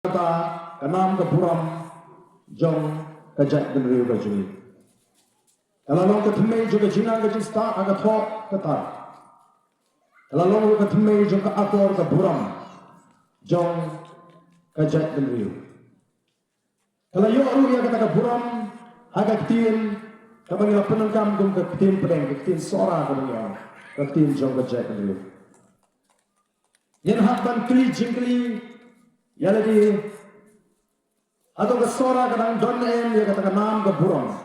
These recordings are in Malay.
kata kanam ke puram jong kajak dan riu kajuni. Kalau long ke temui juga jinang ke jista agak thok kata. Kalau long ke temui juga akor ke puram jong kajak dan riu. Kalau yo aru ya kata ke puram agak ketin kabang penengkam kum ke ketin pedeng ke ketin sora kabang ya ke ketin jong kajak dan riu. Yang hakban kli jingkli ya lagi atau ke sora kadang don em ya kata nam ke burong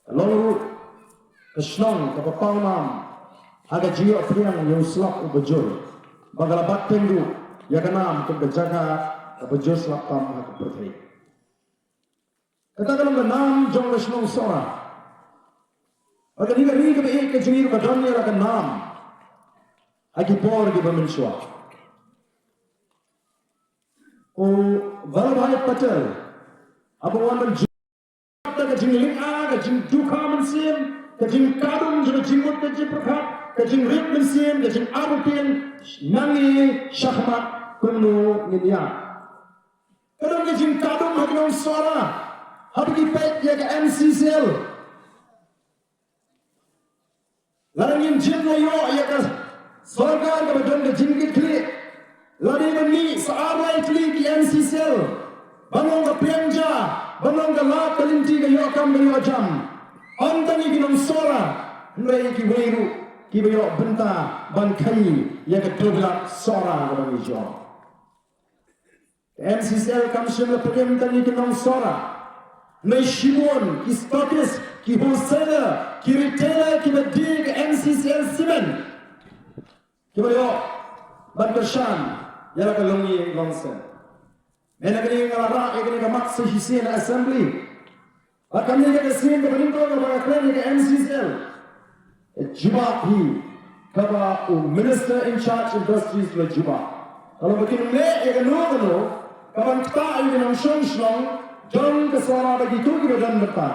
lalu ke snong ke pau nam ada jiwa priang yang slap ubejur bagala batengdu ya ke nam ke jaga ke bejur slap tam ke pertai kata kalau ke nam jong ke snong sora agar ni ke ke jiwa ke don ya ke nam agi por di pemensua. Vallabhai Patel, apa wan berjuang ke jingling a, ke jing duka mensim, ke jing kadung juga jingmut ke jing perkat, ke jing rit mensim, ke jing arutin, nangi syahmat kuno nginya. Kadang ke jing kadung hati orang suara, hati kipet ya ke MCCL. Lalu jing layo ya ke sorga ke badan ke jing klik. Lari meni searai kli di NCCL, bangun ke Pianja, bangun ke Lat Kelinti ke Yokam ke Yojam, antani kinong sora, nrai ki weiru ki bayok benta ban kai ya ke doblak sora ke bang Yojam. NCCL kam shimla pekem tani kinong sora, nai shimon ki status ki wholesaler ki retailer ki bedi ke NCCL simen, ki bayok ban kershan. Yala ka longi longsen. Mena kini ngalara ekini ka mak sehisi na assembly. Akam ni ka sin ka paninto ka ba kren ka MCCL. Juba hi kaba minister in charge industries la Juba. Kalau bekin me ek no kaban ta ay ng shong jong ka sara bagi tu ki badan bata.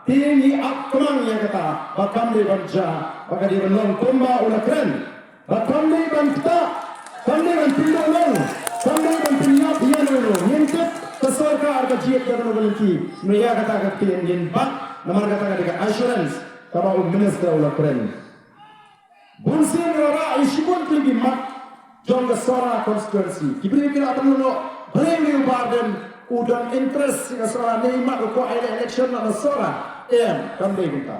Tingi akmang ya kata bakam de banja bakadi benong komba ula kren. Bakam de banta Kami akan pindah long, kami akan pindah dia long. Yang kesorka harga jiat dalam berhenti. Mereka katakan yang bak, nama katakan dengan assurance. Kalau minister ulah keren. Bunsin rara isipun tinggi mak, jom kesora konstitusi. Kibri kira perlu blame you barden, udang interest kesora ni mak uko election nak kesora. Kami kita.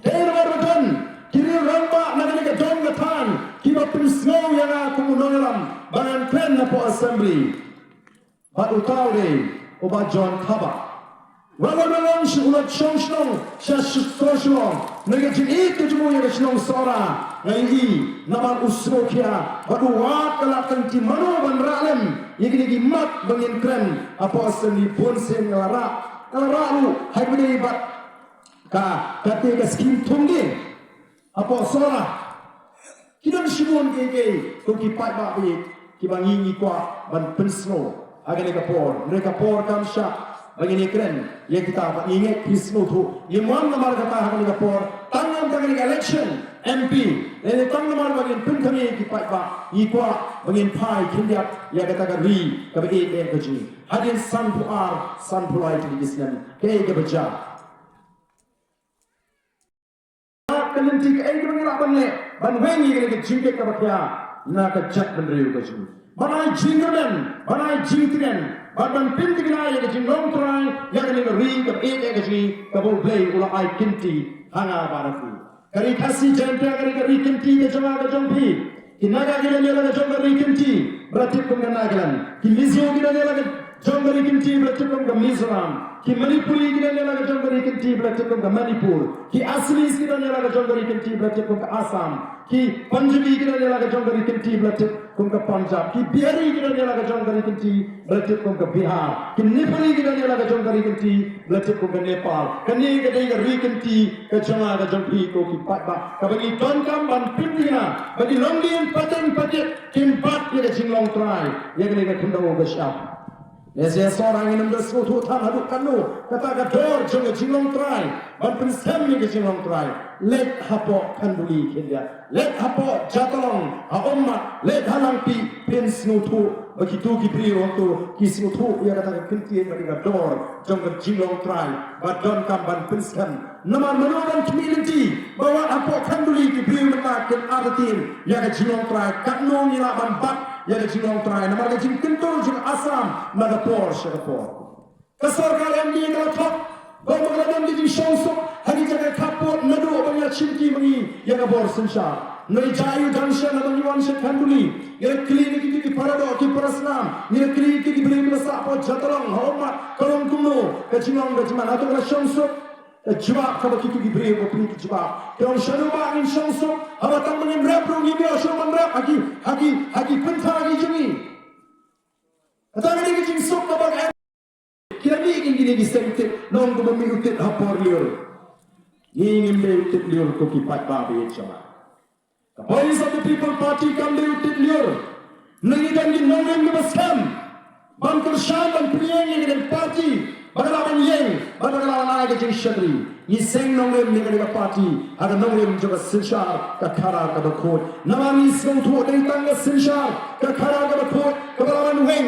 Dari berbetul. Kiri rampak nak ni kedong ketan, kiba prisno yang aku menolak bangan kren na po assembly. Bat utaw de, oba John Kaba. Walang si ulat song siya sosong. Nagajin ito jumo yang sinong sora. Ngayon naman usro kya, bat uwat kalakang timano ban ralem. Yang mat bangin kren apo assembly ponsen ngalara. Ngalara lu hay bade bat ka kate ka skim tungge. Apa sora? Kita bersimun ke tu kipat babi, kita ngingi kuat ban pensno. Agar mereka por kam syak bagi ni keren. Yang kita ingat pensno tu. Yang mana nama kata mereka por tangan election MP. Yang tangan nama bagi pentami kipat bab. Ikwa bagi pai kindiak yang kata ri kabe kerji. Hadin san puar di Islam. Ke kebeja. Kelinti ke air mengira banle, ban wengi ke jingke ke bakia, nak kejak bendriu ke jing. Banai jingkerden, banai jingtren, ban pinti kena ya ke jing long try, ya ke ni ring ke ke jing, ke bol play ulah ai kinti hanga barafi. Kari kasih jempia kari kinti ke jama ke jompi, kinaga kita ni lagi jom kari kinti, berarti pun kena galan. Kilizio kita ni lagi jom kari kinti, berarti pun ke Mizoram. Ki Manipuri kita ni lagi jom kari kinti, berarti pun ke Manipur. Ki Assamese kita ni lagi jom kari kinti, berarti pun ke Assam. Ki Punjabi kita ni lagi jom kari kinti, berarti pun ke Punjab. Ki Bihari kita ni lagi jom kari kinti, berarti pun ke Bihar. Ki Nepali kita ni lagi jom kari kinti, berarti pun ke Nepal. Kani kita ni kari kinti ke jama ke jom pi ko ki patba. Kabagi tonkam ban pintina, bagi longgin paten kim pat ya ke jinglong try. Ya kini ke kundang ke syap. Nasihat seorang yang mendes suatu tan haduk kanu kata gador jangan jinglong try ban pensem ni ke jinglong try let hapo kanduli kelia let hapo jatolong a umma let halampi pensnutu begitu kibri waktu kisnutu ia kata kentien bagi gador jangan jinglong try badon kam ban pensem nama menurun community bawa hapo kanduli kibri memakin artin ia ke jinglong try kanu nila ban bat ya ke jinglong try nama ke jing kentur jing asam naga por syakapor kasar kalian di kalau top bawa kalian di jing syonsok hari jaga kapot nadu banyak cinti mengi ya ke bor sensar nari jayu junction atau nyuan syakanduli ya klinik itu di parado di parasnam ya klinik itu beri masa apa jatolong hormat kolong kuno ke jinglong ke jiman atau ke syonsok jawab kalau kita diberi beri jawab kalau syarubah in syonsok abang mengin rap rong ini syarubah rap hagi pentah lagi jeni atau ini kita sok abang kira ni ingin gini sentik nong tu bumi utit hapor liur ingin be utit liur ko kipat babi jawab the voice of the people party kam be utit liur nangi dan di nong yang bersam bangkar syam dan priang yang party Bagaimana yang, bagaimana lagi jadi syadri. Ini seng nongem ni kerja parti, ada nongem juga sensar kekara kebakut. Nama ni seng tu dari tangga sensar kekara kebakut. Kebalaman weng